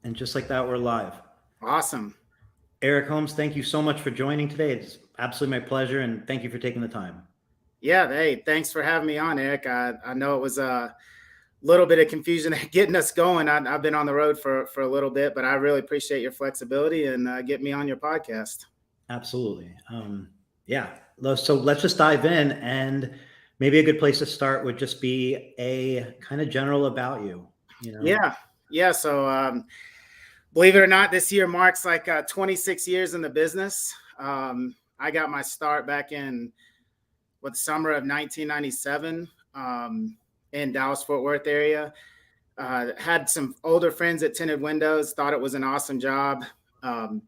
And just like that, we're live. Awesome. Eric Holmes, thank you so much for joining today. It's absolutely my pleasure, and thank you for taking the time. Yeah. Hey, thanks for having me on, Eric. I know it was a little bit of confusion getting us going. I've been on the road for a little bit, but I really appreciate your flexibility and getting me on your podcast. Absolutely. Yeah. So let's just dive in, and maybe a good place to start would just be a kind of general about you. You know. Yeah. Yeah. So, believe it or not, this year marks like 26 years in the business. I got my start back in summer of 1997 in Dallas Fort Worth area. Had some older friends that tinted windows, thought it was an awesome job. Um,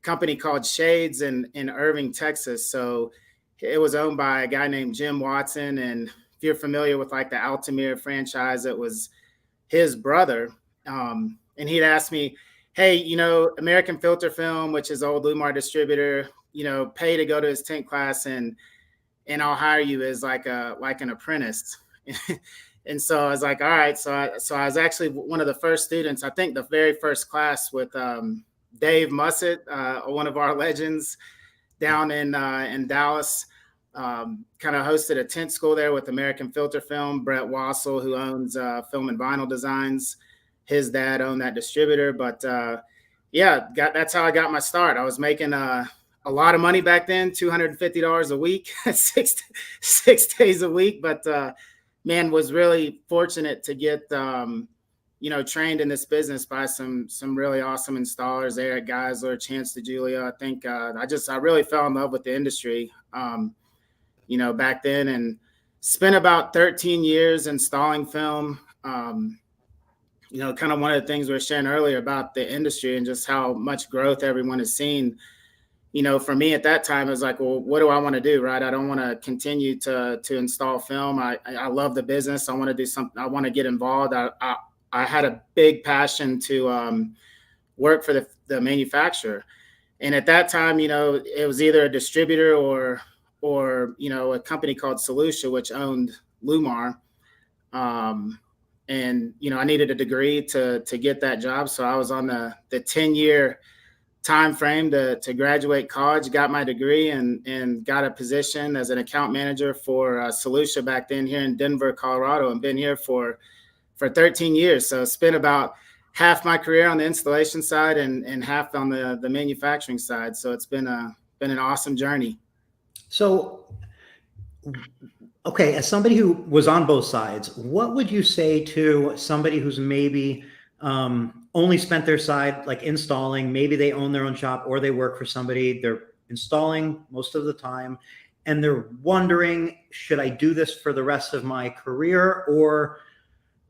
Company called Shades in Irving, Texas. So it was owned by a guy named Jim Watson. And if you're familiar with like the Altamira franchise, it was his brother. And he'd asked me, hey, American Filter Film, which is old Lumar distributor, pay to go to his tint class and I'll hire you as like an apprentice. And so I was like, all right. So I was actually one of the first students. I think the very first class with Dave Mussett, one of our legends down in Dallas. Kind of hosted a tint school there with American Filter Film. Brett Wassel, who owns Film and Vinyl Designs, his dad owned that distributor. But yeah, that's how I got my start. I was making a lot of money back then, $250 a week, six days a week. But man, was really fortunate to get trained in this business by some really awesome installers, Eric Geisler, Chance DeJulia. I think I really fell in love with the industry, back then, and spent about 13 years installing film. Kind of one of the things we were sharing earlier about the industry and just how much growth everyone has seen. For me at that time, it was like, well, what do I want to do? Right. I don't want to continue to install film. I love the business. I want to do something. I want to get involved. I had a big passion to work for the manufacturer. And at that time, it was either a distributor or a company called Solutia, which owned Lumar. And, I needed a degree to get that job. So I was on the 10-year time frame to graduate college, got my degree and got a position as an account manager for Solutia back then here in Denver, Colorado, and been here for 13 years. So spent about half my career on the installation side and half on the manufacturing side. So it's been an awesome journey. So, okay, as somebody who was on both sides, what would you say to somebody who's maybe only spent their side like installing? Maybe they own their own shop or they work for somebody. They're installing most of the time, and they're wondering, should I do this for the rest of my career, or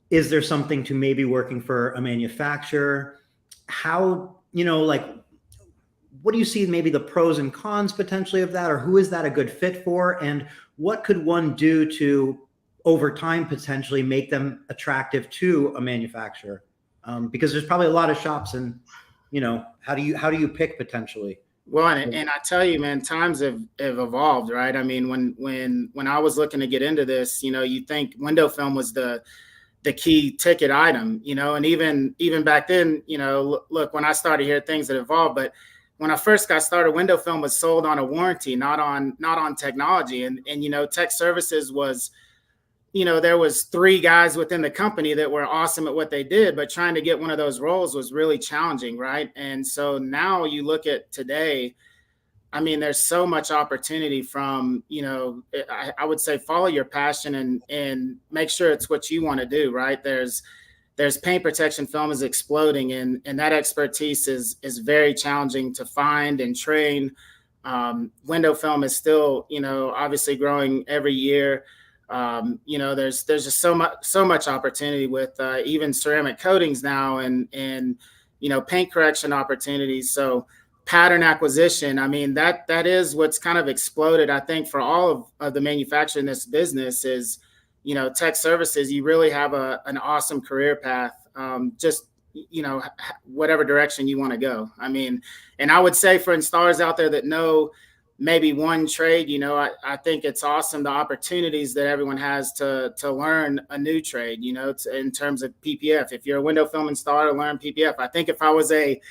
is there something to maybe working for a manufacturer? How, like, what do you see maybe the pros and cons potentially of that, or who is that a good fit for? And what could one do to over time potentially make them attractive to a manufacturer? Because there's probably a lot of shops, and how do you pick potentially? Well, and I tell you, man, times have evolved, right? I mean, when I was looking to get into this, you think window film was the key ticket item, and even back then, look, when I started here, things had evolved. But when I first got started, window film was sold on a warranty, not on technology. And tech services was, there was 3 guys within the company that were awesome at what they did, but trying to get one of those roles was really challenging, right? And so now you look at today, I mean, there's so much opportunity from, I would say follow your passion and make sure it's what you want to do, right? There's paint protection film is exploding, and that expertise is very challenging to find and train. Window film is still, obviously growing every year. There's just so much opportunity with even ceramic coatings now and paint correction opportunities. So pattern acquisition, I mean, that is what's kind of exploded, I think, for all of the manufacturing in this business is, tech services. You really have an awesome career path. Just, whatever direction you want to go. I mean, and I would say for installers out there that know maybe one trade, I think it's awesome the opportunities that everyone has to learn a new trade, in terms of PPF. If you're a window film installer, learn PPF. I think if I was a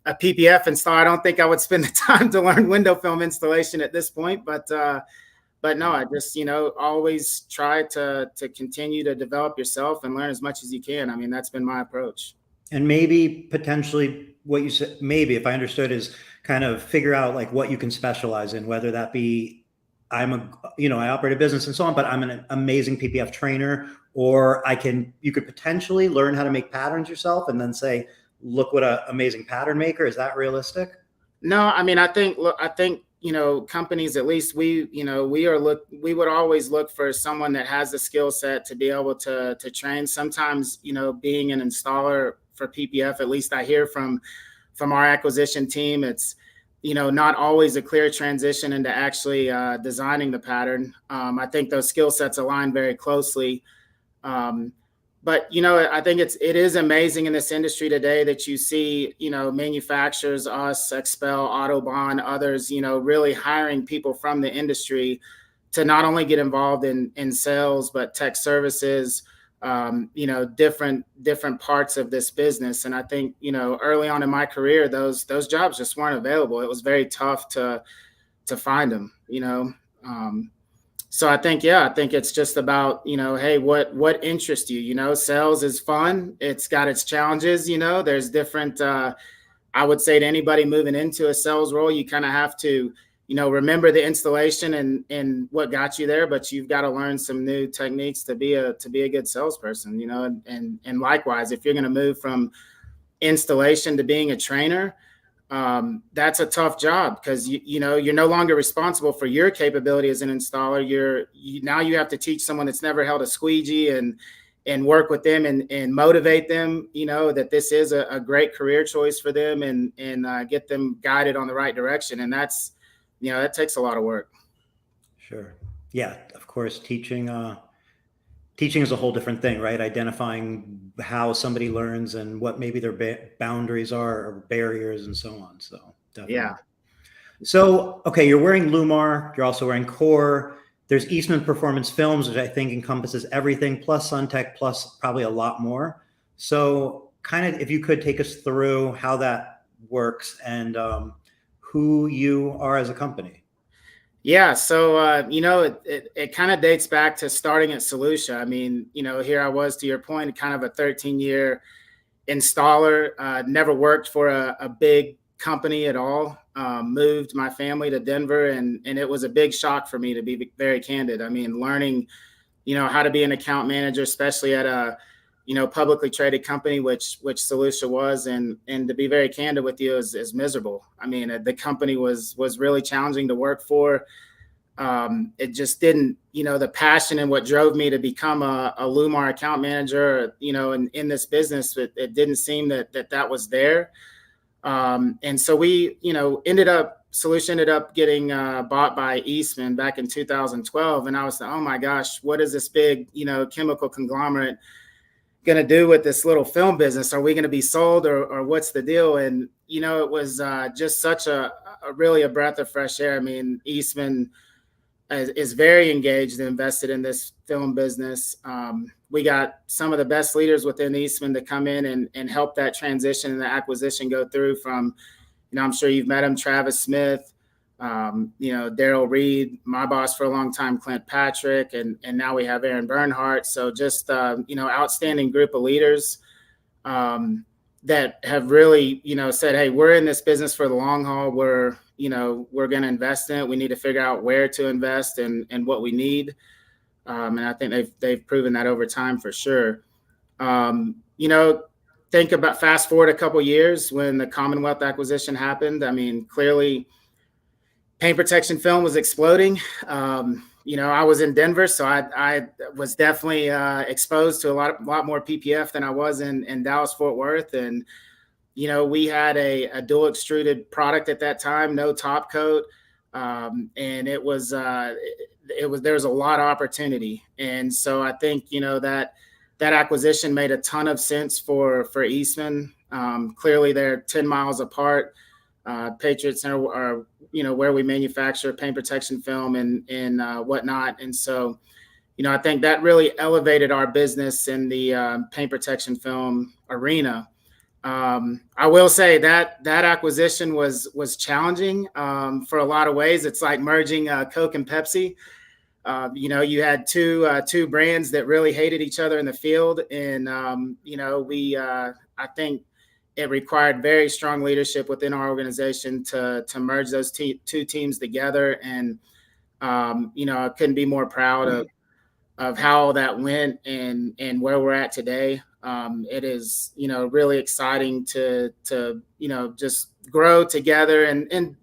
PPF installer, I don't think I would spend the time to learn window film installation at this point. But no, I just, always try to continue to develop yourself and learn as much as you can. I mean, that's been my approach. And maybe potentially what you said, maybe if I understood, is kind of figure out like what you can specialize in, whether that be I operate a business and so on, but I'm an amazing PPF trainer, or you could potentially learn how to make patterns yourself and then say, look what an amazing pattern maker. Is that realistic? No, I mean, I think companies, at least we would always look for someone that has the skill set to be able to train. Sometimes, being an installer for PPF, at least I hear from our acquisition team, it's, not always a clear transition into actually designing the pattern. I think those skill sets align very closely. But, I think it is amazing in this industry today that you see, manufacturers, us, Expel, Autobahn, others, really hiring people from the industry to not only get involved in sales, but tech services, different parts of this business. And I think, early on in my career, those jobs just weren't available. It was very tough to find them, So I think it's just about, hey, what interests you? Sales is fun. It's got its challenges. There's different, I would say to anybody moving into a sales role, you kind of have to, remember the installation and what got you there, but you've got to learn some new techniques to be a good salesperson, and likewise, if you're going to move from installation to being a trainer, that's a tough job because you're no longer responsible for your capability as an installer. Now you have to teach someone that's never held a squeegee and work with them and motivate them, that this is a great career choice for them and get them guided on the right direction. And that's, that takes a lot of work. Sure. Yeah, of course, teaching is a whole different thing, right? Identifying how somebody learns and what maybe their boundaries are or barriers and so on. So definitely. Yeah. So, okay, you're wearing Lumar, you're also wearing Core. There's Eastman Performance Films, which I think encompasses everything, plus SunTech, plus probably a lot more. So kind of, if you could take us through how that works and who you are as a company. Yeah. So, it kind of dates back to starting at Solutia. I mean, here I was, to your point, kind of a 13-year installer, never worked for a big company at all. Moved my family to Denver, and it was a big shock for me, to be very candid. I mean, learning, how to be an account manager, especially at a, publicly traded company, which Solutia was, and to be very candid with you, is miserable. I mean, the company was really challenging to work for. It just didn't, the passion and what drove me to become a Lumar account manager, in this business, it didn't seem that was there. And so we, Solutia ended up getting bought by Eastman back in 2012. And I was like, oh my gosh, what is this big, chemical conglomerate going to do with this little film business? Are we going to be sold or what's the deal? And, it was just such a really a breath of fresh air. I mean, Eastman is very engaged and invested in this film business. We got some of the best leaders within Eastman to come in and help that transition and the acquisition go through from, I'm sure you've met him, Travis Smith, Daryl Reed, my boss for a long time, Clint Patrick, and now we have Aaron Bernhardt. So just, outstanding group of leaders that have really, said, hey, we're in this business for the long haul. We're going to invest in it. We need to figure out where to invest and what we need. And I think they've proven that over time for sure. Think about fast forward a couple of years when the Commonwealth acquisition happened. I mean, clearly paint protection film was exploding. I was in Denver, so I was definitely exposed to a lot more PPF than I was in Dallas Fort Worth. And we had a dual extruded product at that time, no top coat, and it was there was a lot of opportunity. And so I think that acquisition made a ton of sense for Eastman. Clearly, they're 10 miles apart. Patriot Center, or where we manufacture paint protection film and whatnot. And so, I think that really elevated our business in the paint protection film arena. I will say that acquisition was challenging for a lot of ways. It's like merging Coke and Pepsi. You had two brands that really hated each other in the field, and I think it required very strong leadership within our organization to merge those two teams together. And I couldn't be more proud of how that went and where we're at today. It is really exciting to just grow together, and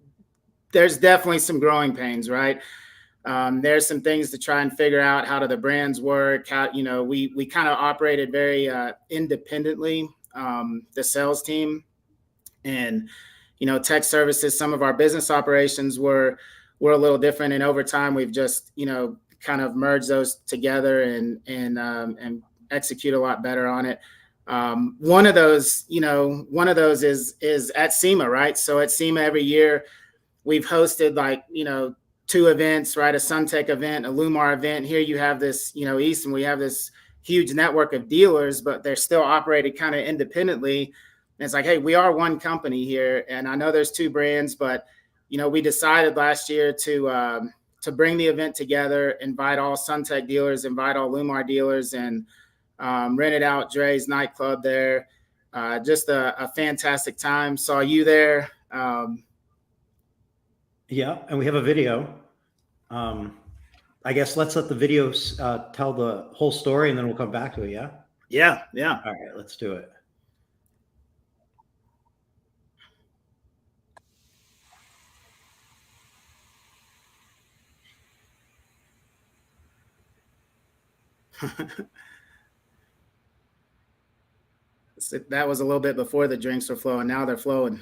there's definitely some growing pains, right? There's some things to try and figure out. How do the brands work? How we kind of operated very independently, the sales team, and tech services. Some of our business operations were a little different, and over time we've just kind of merge those together and execute a lot better on it. One of those is at SEMA, right? So at SEMA every year we've hosted 2 events, right? A SunTech event, a Lumar event. Here you have this, Eastman, we have this huge network of dealers, but they're still operated kind of independently. And it's like, hey, we are one company here. And I know there's 2 brands, but we decided last year to bring the event together, invite all SunTech dealers, invite all Lumar dealers, and rented out Dre's nightclub there. Just a fantastic time. Saw you there. Yeah, and we have a video. I guess let's let the video tell the whole story, and then we'll come back to it. Yeah? Yeah. All right, let's do it. That was a little bit before the drinks were flowing. Now they're flowing.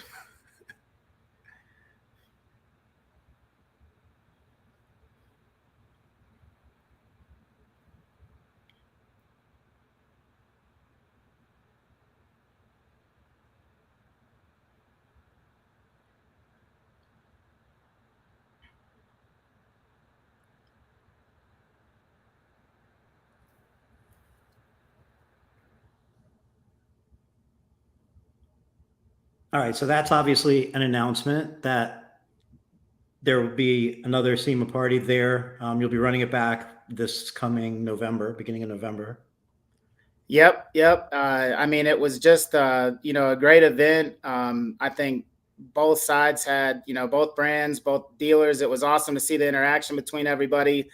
All right, so that's obviously an announcement that there will be another SEMA party there. You'll be running it back this coming November, beginning of November. Yep. I mean, it was just a great event. I think both sides had both brands, both dealers. It was awesome to see the interaction between everybody.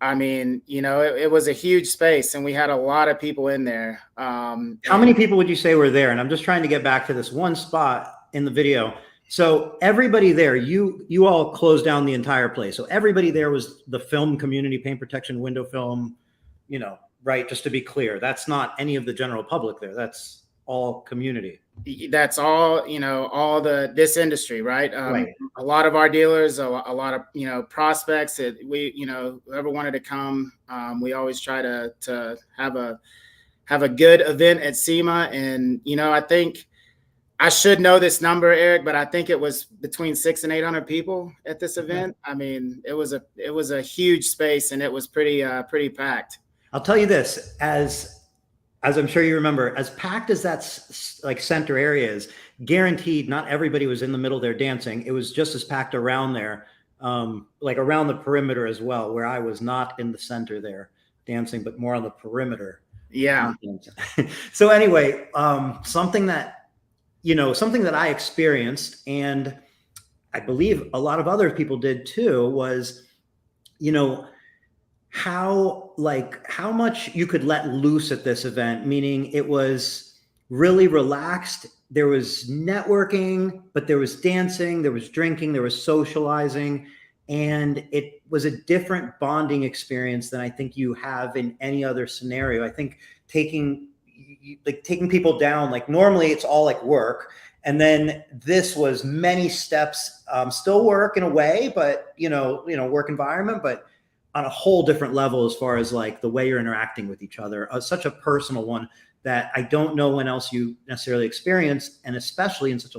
I mean, it was a huge space, and we had a lot of people in there. How many people would you say were there? And I'm just trying to get back to this one spot in the video. So everybody there, you all closed down the entire place. So everybody there was the film community, paint protection, window film, right? Just to be clear, that's not any of the general public there. That's all community. That's all, all this industry, right? Right. A lot of our dealers, a lot of, prospects that whoever wanted to come, we always try to have a good event at SEMA. And, I think I should know this number, Eric, but I think it was between 600 and 800 people at this event. I mean, it was a huge space, and it was pretty packed. I'll tell you this, as I'm sure you remember, as packed as that's like center area is, guaranteed not everybody was in the middle there dancing. It was just as packed around there, like around the perimeter as well, where I was not in the center there dancing, but more on the perimeter. Yeah. So anyway, something that I experienced, and I believe a lot of other people did too, was, how much you could let loose at this event, meaning it was really relaxed. There was networking, but there was dancing, there was drinking, there was socializing, and it was a different bonding experience than I think you have in any other scenario. I think taking people down, like normally it's all like work. And then this was many steps, still work in a way, but work environment, but on a whole different level as far as like the way you're interacting with each other. Such a personal one that I don't know when else you necessarily experienced, and especially in such a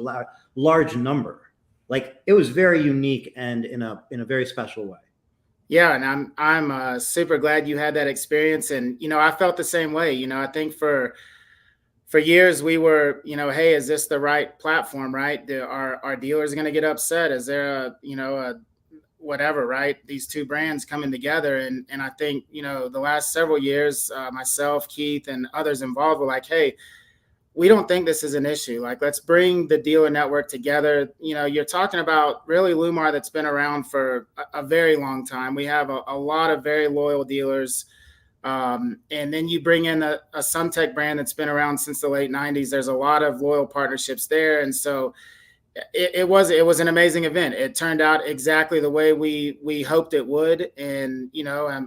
large number. Like it was very unique and in a very special way. Yeah, and I'm super glad you had that experience. And I felt the same way. I think for years we were, hey, is this the right platform? Right? Are our dealers going to get upset? Is there a whatever, right? These two brands coming together, and I think the last several years, myself, Keith, and others involved were like, hey, we don't think this is an issue. Like, let's bring the dealer network together. You're talking about really Lumar that's been around for a very long time. We have a lot of very loyal dealers. And then you bring in a Suntech brand that's been around since the late 90s. There's a lot of loyal partnerships there. And so it was an amazing event. It turned out exactly the way we hoped it would. And,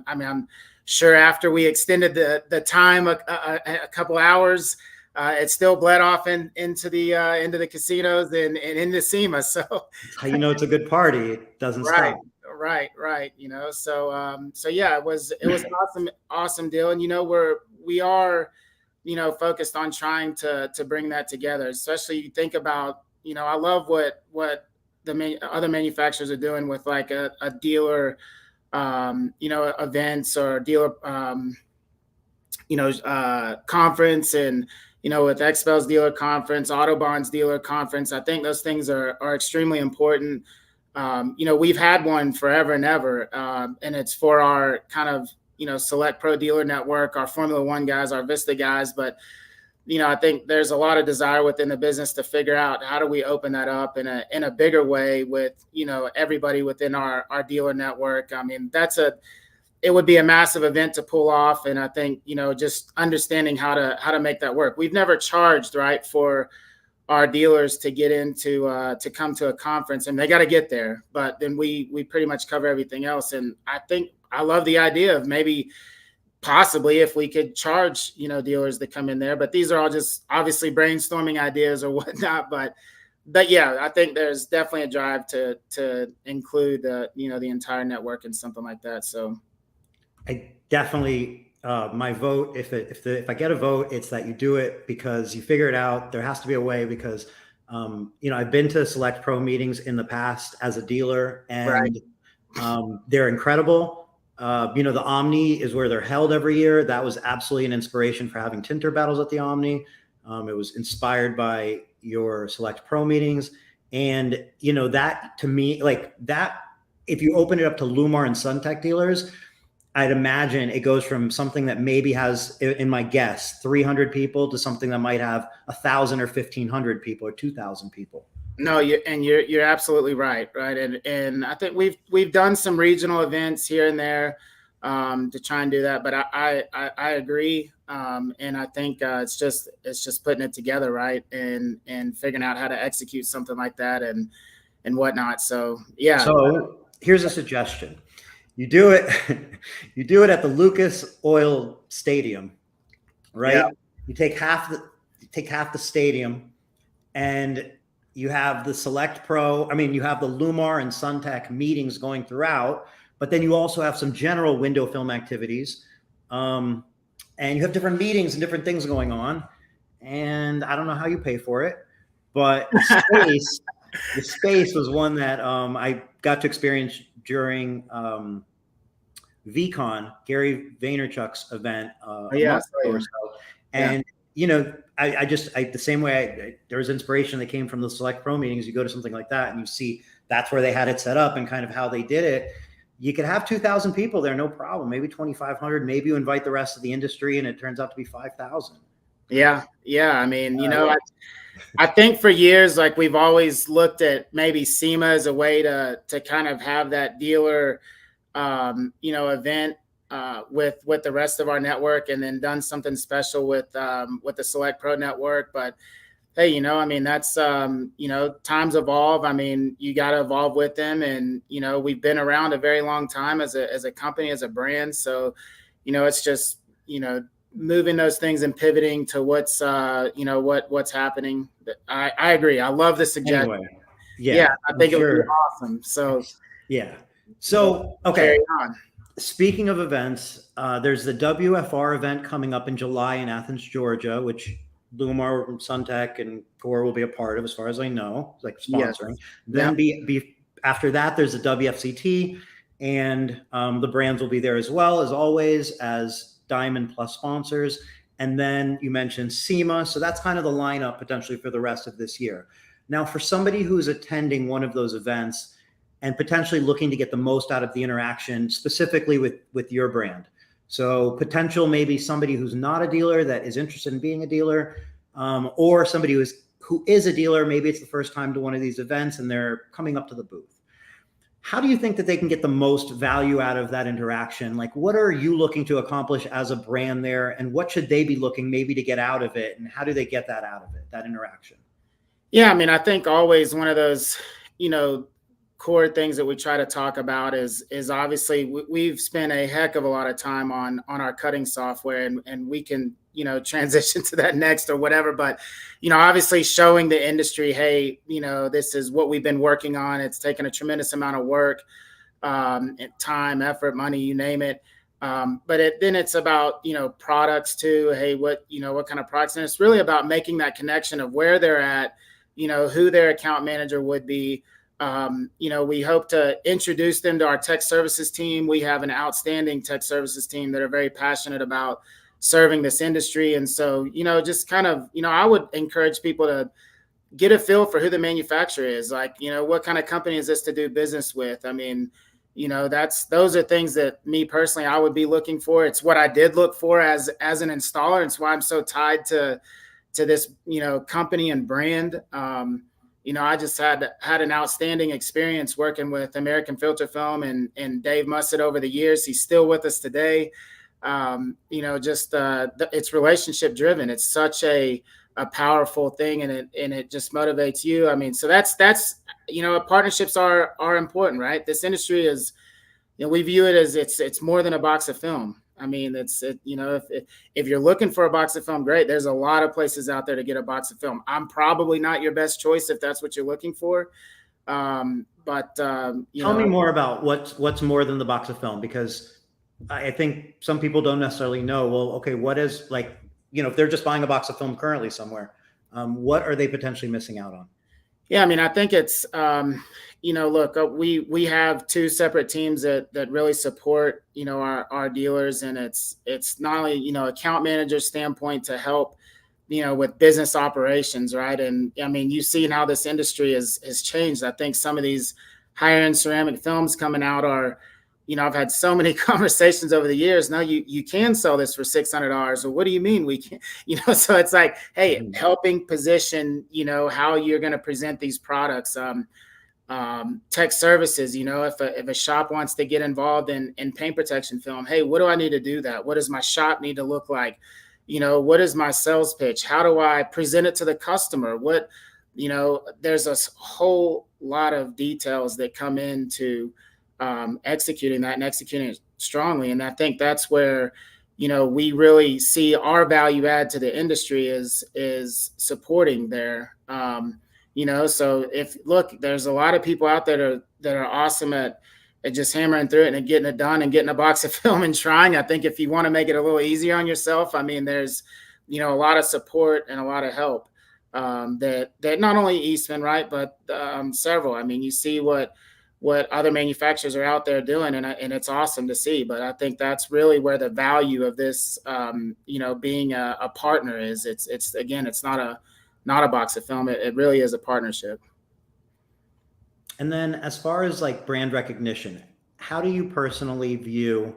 I'm sure after we extended the time a couple hours, it still bled off into the casinos and into SEMA. So that's how you know it's a good party. It doesn't right, stop. right. So yeah, it was an awesome deal. And we are focused on trying to bring that together. Especially you think about I love what the other manufacturers are doing with like a dealer events or dealer conference, and with Expel's dealer conference, Autobahn's dealer conference. I think those things are extremely important. We've had one forever and ever, and it's for our kind of select pro dealer network, our Formula One guys, our Vista guys. But I think there's a lot of desire within the business to figure out how do we open that up in a bigger way with everybody within our dealer network. I mean, it would be a massive event to pull off. And I think, just understanding how to make that work. We've never charged, right, for our dealers to get into, to come to a conference, and they got to get there. But then we pretty much cover everything else. And I think I love the idea of maybe possibly if we could charge, dealers to come in there, but these are all just obviously brainstorming ideas or whatnot. But yeah, I think there's definitely a drive to include the entire network and something like that. So I definitely, my vote, if I get a vote, it's that you do it because you figure it out. There has to be a way because, I've been to select pro meetings in the past as a dealer, and they're incredible. The Omni is where they're held every year. That was absolutely an inspiration for having Tinter battles at the Omni. It was inspired by your select pro meetings. And, that to me, like that, if you open it up to Lumar and Suntech dealers, I'd imagine it goes from something that maybe has, in my guess, 300 people to something that might have 1,000 or 1,500 people or 2,000 people. No, you're absolutely right. And I think we've done some regional events here and there to try and do that. But I agree. And I think it's just putting it together, right, and figuring out how to execute something like that and whatnot. So yeah. So here's a suggestion. You do it at the Lucas Oil Stadium, right? Yeah. You take half the stadium, and you have the Select Pro. I mean, you have the Lumar and Suntech meetings going throughout, but then you also have some general window film activities, and you have different meetings and different things going on. And I don't know how you pay for it, but the space was one that I got to experience during VCon, Gary Vaynerchuk's event. And I the same way there was inspiration that came from the Select Pro meetings. You go to something like that and you see that's where they had it set up and kind of how they did it. You could have 2,000 people there, no problem. Maybe 2,500. Maybe you invite the rest of the industry, and it turns out to be 5,000. Yeah. I mean, I think for years, like we've always looked at maybe SEMA as a way to kind of have that dealer, event with the rest of our network, and then done something special with the Select Pro network. But hey, I mean, that's times evolve. I mean, you got to evolve with them, and we've been around a very long time as a company, as a brand. So it's just moving those things and pivoting to what's what's happening. I agree. I love the suggestion. Anyway, yeah, I think it would be awesome. So yeah. So okay. Speaking of events, there's the WFR event coming up in July in Athens, Georgia, which Lumar, Suntech, and Core will be a part of, as far as I know, like Yes. sponsoring. Yeah. Then be after that, there's the WFCT, and the brands will be there as well, as always, as Diamond Plus sponsors. And then you mentioned SEMA, so that's kind of the lineup potentially for the rest of this year. Now, for somebody who's attending one of those events and potentially looking to get the most out of the interaction, specifically with your brand. So potential maybe somebody who's not a dealer that is interested in being a dealer, or somebody who is a dealer. Maybe it's the first time to one of these events and they're coming up to the booth. How do you think that they can get the most value out of that interaction? Like, what are you looking to accomplish as a brand there, and what should they be looking maybe to get out of it, and how do they get that out of it, that interaction? Yeah, I mean, I think always one of those, core things that we try to talk about is obviously we've spent a heck of a lot of time on our cutting software, and we can transition to that next or whatever, but obviously showing the industry, hey, this is what we've been working on. It's taken a tremendous amount of work, time, effort, money, you name it. But then it's about products too. Hey, what kind of products, and it's really about making that connection of where they're at, who their account manager would be. We hope to introduce them to our tech services team. We have an outstanding tech services team that are very passionate about serving this industry. And so, just kind of, I would encourage people to get a feel for who the manufacturer is. Like, what kind of company is this to do business with? I mean, those are things that me personally, I would be looking for. It's what I did look for as an installer. It's why I'm so tied to this, company and brand. I just had an outstanding experience working with American Filter Film and Dave Mussett over the years. He's still with us today. It's relationship driven. It's such a powerful thing, and it just motivates you. I mean, so that's partnerships are important, right? This industry is, we view it as it's more than a box of film. I mean, if you're looking for a box of film, great. There's a lot of places out there to get a box of film. I'm probably not your best choice if that's what you're looking for. Tell me more about what's more than the box of film, because I think some people don't necessarily know. Well, okay, what is, like, if they're just buying a box of film currently somewhere, what are they potentially missing out on? Yeah, I mean, I think it's, look, we have two separate teams that really support, our dealers. And it's not only, account manager standpoint to help, with business operations, right? And I mean, you've seen how this industry has changed. I think some of these higher end ceramic films coming out are, I've had so many conversations over the years. No, you can sell this for $600. Or what do you mean we can't? So it's like, hey, helping position, how you're going to present these products. Tech services, if a shop wants to get involved in paint protection film, hey, what do I need to do that? What does my shop need to look like? What is my sales pitch? How do I present it to the customer? There's a whole lot of details that come into executing that and executing it strongly. And I think that's where, we really see our value add to the industry is supporting their, so there's a lot of people out there that are awesome at just hammering through it and getting it done and getting a box of film and trying. I think if you want to make it a little easier on yourself, I mean, there's, a lot of support and a lot of help that not only Eastman, right, but several. I mean, you see what other manufacturers are out there doing, and it's awesome to see. But I think that's really where the value of this, being a partner is. It's again, it's not a box of film. It really is a partnership. And then as far as like brand recognition, how do you personally view,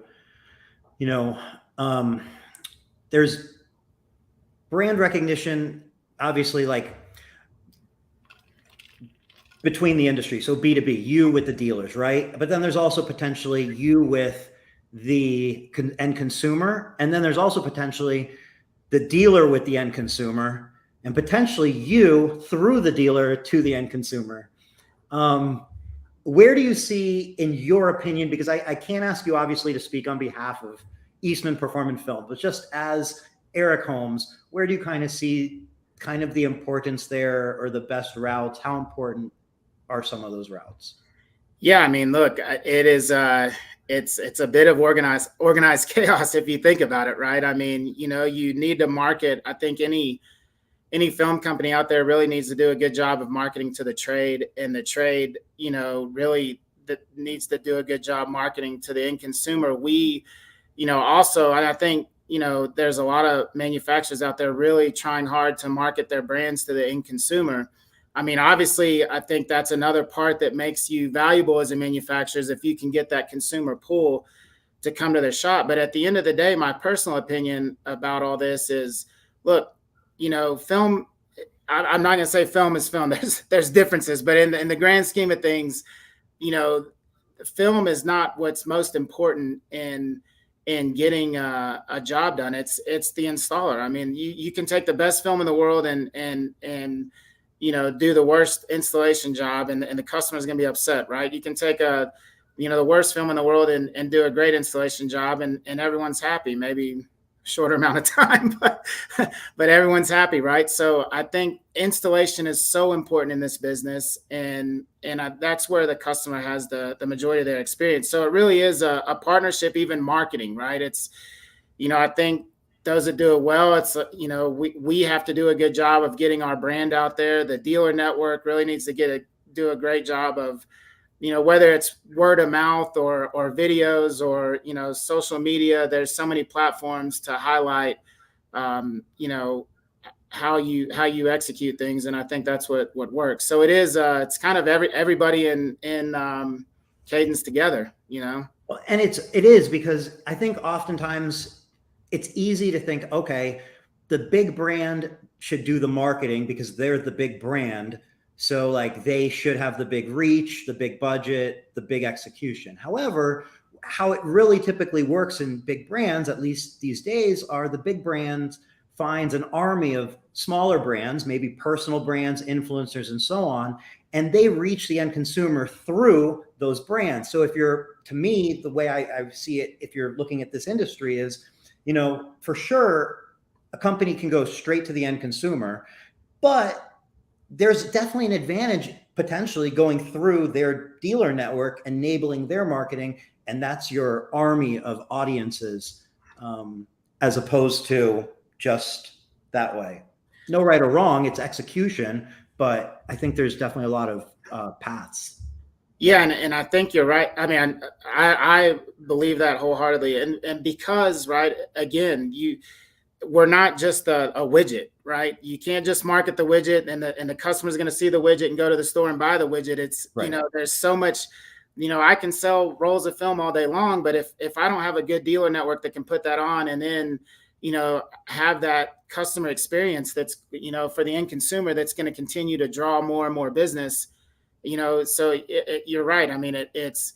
there's brand recognition, obviously, like between the industry. So B2B, you with the dealers, right? But then there's also potentially you with the end consumer. And then there's also potentially the dealer with the end consumer, and potentially you through the dealer to the end consumer. Where do you see, in your opinion, because I can't ask you obviously to speak on behalf of Eastman Performance Film, but just as Eric Holmes, where do you kind of see kind of the importance there, or the best routes? How important are some of those routes? Yeah, I mean, look, it is it's a bit of organized chaos if you think about it, right? I mean, you need to market. I think any any film company out there really needs to do a good job of marketing to the trade, and the trade, really that needs to do a good job marketing to the end consumer. We, also, and I think, there's a lot of manufacturers out there really trying hard to market their brands to the end consumer. I mean, obviously, I think that's another part that makes you valuable as a manufacturer is if you can get that consumer pull to come to their shop. But at the end of the day, my personal opinion about all this is, look, film. I'm not going to say film is film. There's differences, but in the grand scheme of things, film is not what's most important in getting a job done. It's the installer. I mean, you can take the best film in the world and do the worst installation job, and the customer's going to be upset, right? You can take the worst film in the world and do a great installation job, and everyone's happy. Maybe shorter amount of time, but everyone's happy, right? So I think installation is so important in this business, and that's where the customer has the majority of their experience. So it really is a partnership, even marketing, right? It's, I think those that do it well, it's, we have to do a good job of getting our brand out there. The dealer network really needs to do a great job of, whether it's word of mouth or videos or, social media. There's so many platforms to highlight, how you execute things. And I think that's what works. So it is, it's kind of everybody in Cadence together, Well, and it is because I think oftentimes it's easy to think, okay, the big brand should do the marketing because they're the big brand. So like they should have the big reach, the big budget, the big execution. However, how it really typically works in big brands, at least these days, are the big brands finds an army of smaller brands, maybe personal brands, influencers, and so on, and they reach the end consumer through those brands. So to me, the way I see it, if you're looking at this industry is, for sure, a company can go straight to the end consumer, but there's definitely an advantage potentially going through their dealer network, enabling their marketing, and that's your army of audiences, as opposed to just that way. No right or wrong, it's execution, but I think there's definitely a lot of paths. Yeah, and I think you're right. I mean, I believe that wholeheartedly, and because, right, again, we're not just a widget, right? You can't just market the widget and the customer's going to see the widget and go to the store and buy the widget. It's, right. There's so much, I can sell rolls of film all day long, but if I don't have a good dealer network that can put that on and then, have that customer experience that's, for the end consumer, that's going to continue to draw more and more business, so you're right. I mean, it's,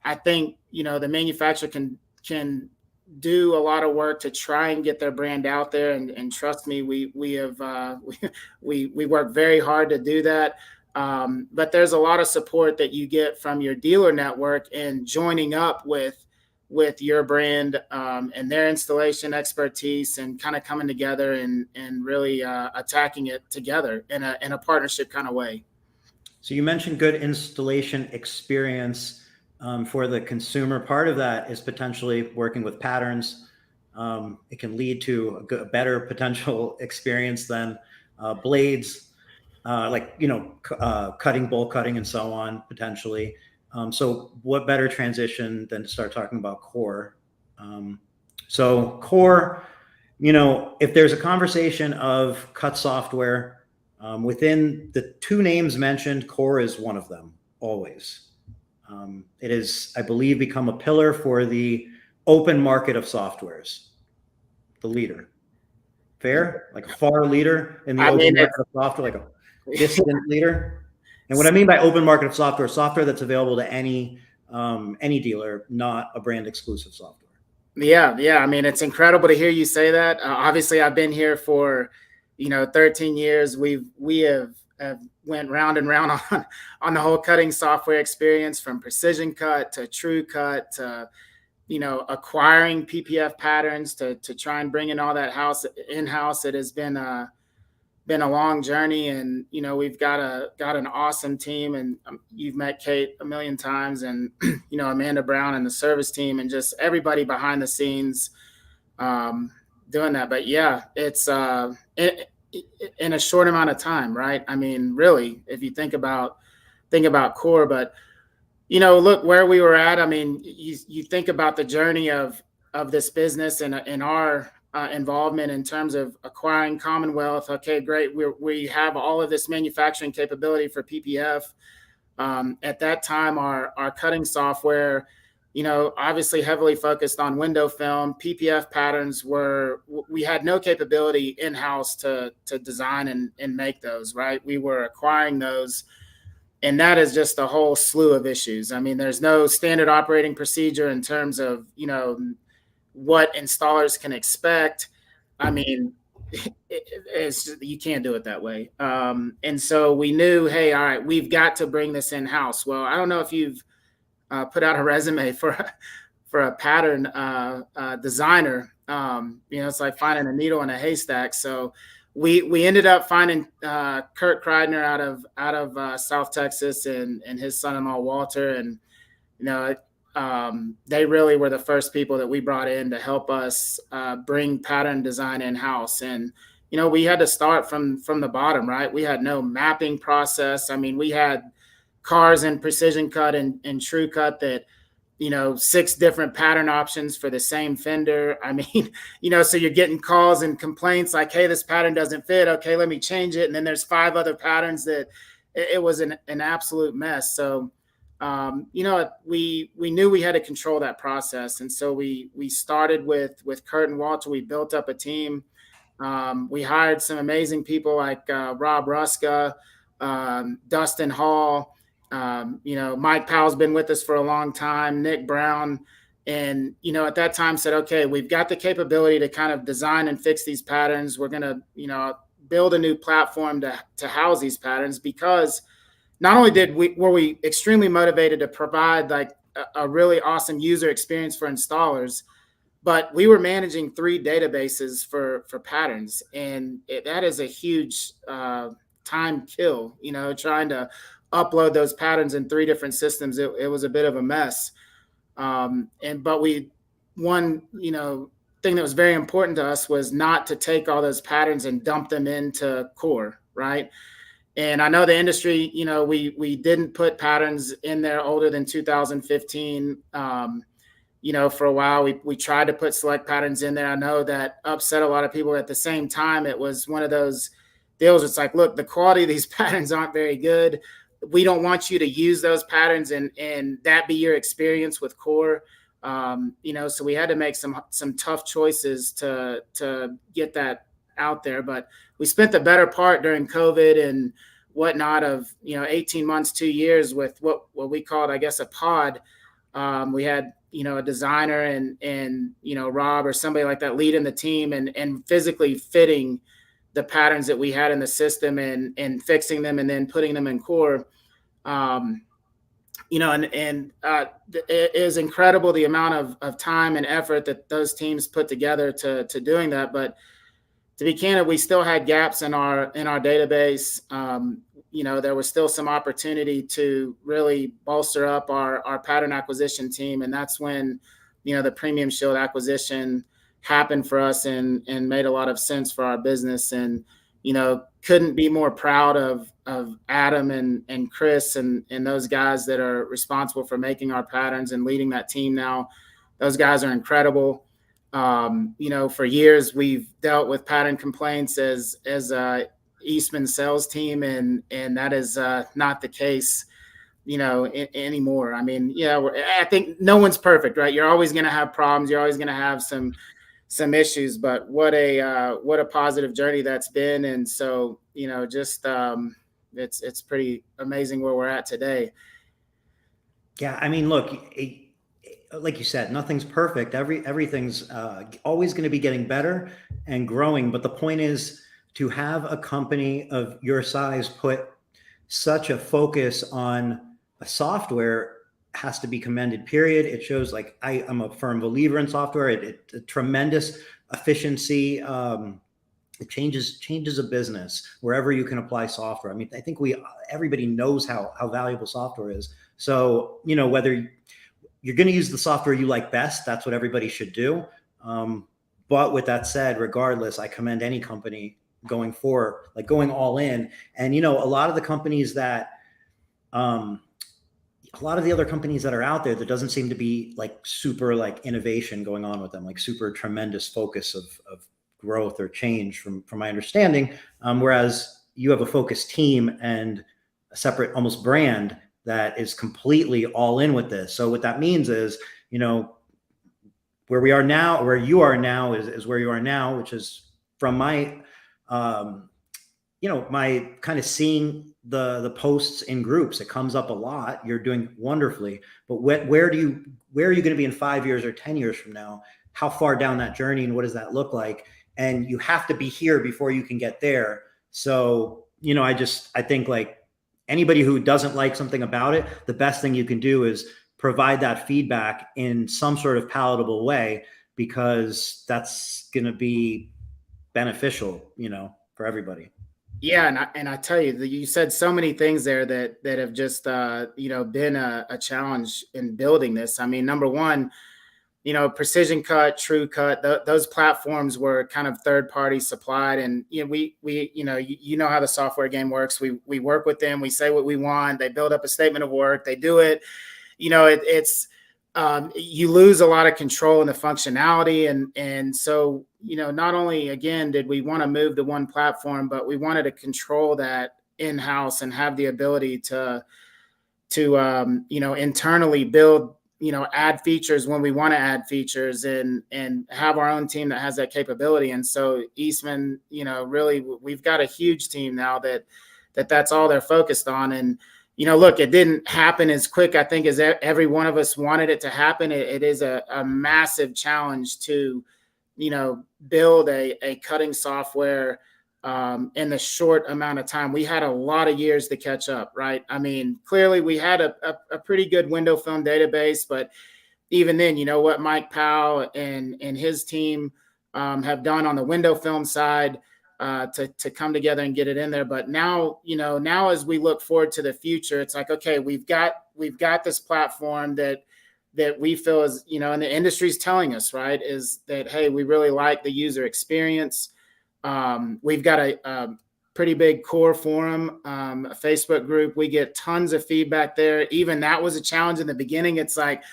I think, the manufacturer can do a lot of work to try and get their brand out there. And trust me, we have, we work very hard to do that. But there's a lot of support that you get from your dealer network and joining up with your brand, and their installation expertise and kind of coming together and really, attacking it together in a partnership kind of way. So you mentioned good installation experience. For the consumer, part of that is potentially working with patterns. It can lead to a better potential experience than blades, cutting, bowl cutting, and so on, potentially. So what better transition than to start talking about core? So core, if there's a conversation of cut software, within the two names mentioned, core is one of them, always. It is, I believe, become a pillar for the open market of softwares, the leader. Fair? Like a far leader in the open market of software, like a distant leader. And what I mean by open market of software that's available to any dealer, not a brand exclusive software. Yeah. I mean, it's incredible to hear you say that. Obviously, I've been here for 13 years. We have went round and round on the whole cutting software experience, from precision cut to true cut to, acquiring PPF patterns to try and bring in all that in-house. It has been a long journey, and, we've got an awesome team, and you've met Kate a million times, and, Amanda Brown and the service team and just everybody behind the scenes, doing that. But yeah, it's, in a short amount of time, right? I mean, really, if you think about core, but look where we were at. I mean, you think about the journey of this business and our involvement in terms of acquiring Commonwealth. Okay, great. We have all of this manufacturing capability for PPF. At that time, our cutting software, obviously heavily focused on window film. PPF patterns we had no capability in-house to design and make those, right? We were acquiring those. And that is just a whole slew of issues. I mean, there's no standard operating procedure in terms of, what installers can expect. I mean, you can't do it that way. And so we knew, hey, all right, we've got to bring this in house. Well, I don't know if you've put out a resume for a pattern designer. It's like finding a needle in a haystack. So we ended up finding Kurt Kreidner out of South Texas and his son-in-law Walter, and they really were the first people that we brought in to help us bring pattern design in house. And we had to start from the bottom, right? We had no mapping process. I mean, we had cars in precision cut and true cut that 6 different pattern options for the same fender. I mean, so you're getting calls and complaints like, hey, this pattern doesn't fit. Okay, let me change it. And then there's 5 other patterns that it was an absolute mess. So, we knew we had to control that process. And so we started with Kurt and Walter. We built up a team. We hired some amazing people like Rob Ruska, Dustin Hall. Mike Powell's been with us for a long time, Nick Brown. And, at that time said, okay, we've got the capability to kind of design and fix these patterns. We're going to, build a new platform to house these patterns, because not only were we extremely motivated to provide like a really awesome user experience for installers, but we were managing 3 databases for patterns. And that is a huge time kill, trying to upload those patterns in 3 different systems. It was a bit of a mess. But one thing that was very important to us was not to take all those patterns and dump them into core, right? And I know the industry, we didn't put patterns in there older than 2015. For a while, we tried to put select patterns in there. I know that upset a lot of people. At the same time, it was one of those deals. It's like, look, the quality of these patterns aren't very good. We don't want you to use those patterns and that be your experience with core. So we had to make some tough choices to get that out there. But we spent the better part during COVID and whatnot of 18 months, 2 years with what we called, I guess, a pod. We had a designer and Rob or somebody like that leading the team and physically fitting the patterns that we had in the system and fixing them and then putting them in core. It is incredible the amount of time and effort that those teams put together to doing that. But to be candid, we still had gaps in our database. There was still some opportunity to really bolster up our pattern acquisition team. And that's when, the Premium Shield acquisition happened for us and made a lot of sense for our business. And, couldn't be more proud of Adam and Chris and those guys that are responsible for making our patterns and leading that team now. Those guys are incredible. For years we've dealt with pattern complaints as Eastman sales team, and that is not the case, anymore. I mean, I think no one's perfect, right? You're always going to have problems. You're always going to have some issues, but what a positive journey that's been. And so, it's pretty amazing where we're at today. Yeah. I mean, look, like you said, nothing's perfect. Everything's always going to be getting better and growing. But the point is to have a company of your size put such a focus on a software has to be commended, period. It shows like I'm a firm believer in software. It tremendous efficiency. It changes a business wherever you can apply software. I mean, I think everybody knows how valuable software is. So, whether you're going to use the software you like best, that's what everybody should do. But with that said, regardless, I commend any company going forward, like going all in. And, you know, a lot of the companies that, a lot of the other companies that are out there, there doesn't seem to be like super like innovation going on with them, like super tremendous focus of growth or change from my understanding. Whereas you have a focused team and a separate almost brand that is completely all in with this. So what that means is, you know, where we are now, where you are now is where you are now, which is from my, you know, my kind of seeing the posts in groups, it comes up a lot. You're doing wonderfully, but where are you going to be in 5 years or 10 years from now? How far down that journey and what does that look like? And you have to be here before you can get there. So, you know, I think like anybody who doesn't like something about it, the best thing you can do is provide that feedback in some sort of palatable way, because that's going to be beneficial, you know, for everybody. Yeah, and I tell you, you said so many things there that have just you know, been a challenge in building this. I mean, number one, you know, Precision Cut, True Cut, those platforms were kind of third party supplied, and you know, we you know, you know how the software game works. We work with them, we say what we want, they build up a statement of work, they do it. You know, it's you lose a lot of control in the functionality, and so, you know, not only again did we want to move to one platform, but we wanted to control that in house and have the ability to you know, internally build, you know, add features when we want to add features, and have our own team that has that capability. And so Eastman, you know, really we've got a huge team now that's all they're focused on. And you know, look, it didn't happen as quick, I think, as every one of us wanted it to happen. It is a massive challenge to, you know, build a cutting software in the short amount of time. We had a lot of years to catch up, right? I mean, clearly we had a pretty good window film database, but even then, you know what Mike Powell and his team have done on the window film side to come together and get it in there. But now, you know, now as we look forward to the future, it's like, okay, we've got this platform that we feel is, you know, and the industry's telling us, right, is that, hey, we really like the user experience. We've got a pretty big core forum, a Facebook group. We get tons of feedback there. Even that was a challenge in the beginning. It's like,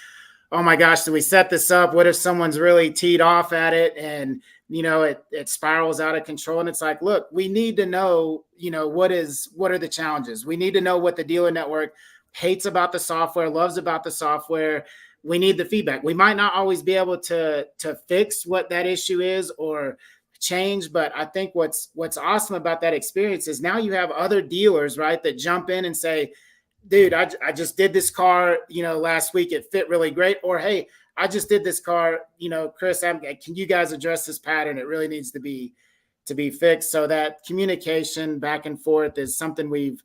oh my gosh, do we set this up? What if someone's really teed off at it and, you know, it spirals out of control? And it's like, look, we need to know, you know, what are the challenges? We need to know what the dealer network hates about the software, loves about the software. We need the feedback. We might not always be able to fix what that issue is or change, but I think what's awesome about that experience is now you have other dealers, right, that jump in and say, dude, I just did this car, you know, last week, it fit really great. Or, hey, I just did this car, you know, Chris, can you guys address this pattern? It really needs to be fixed. So that communication back and forth is something we've,